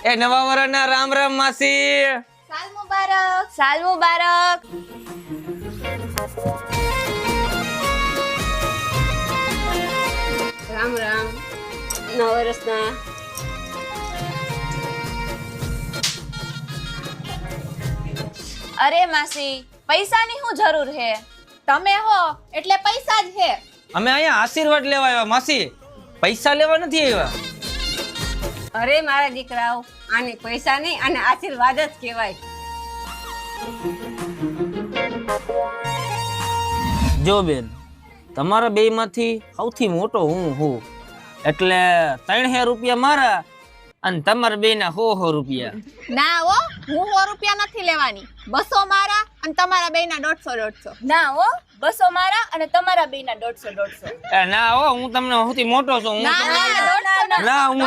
એ નવા વર્ષના રામ રામ માસી. સાલ મુબારક. સાલ મુબારક. રામ રામ. નવા વર્ષના. અરે માસી, પૈસાની શું જરૂર હે? તમે હો એટલે પૈસા જ હે. અમે અહીંયા આશીર્વાદ લેવા આવ્યા માસી, પૈસા લેવા નથી આવ્યા. અરે મારા દીકરાઓ, આને પૈસા નહીં, આને આશીર્વાદ જ કહેવાય. જો બેન, તમારા બે માંથી સૌથી મોટો હું એટલે 300 રૂપિયા મારા અને તમારા બે ના 100 રૂપિયા. ના હો, હું 100 રૂપિયા નથી લેવાની. 200 મારા અને તમારા બેના 150. ના હો, 200 મારા અને તમારા બેના 150. ના હો, હું તમને સૌથી મોટો છું. ના, ના હું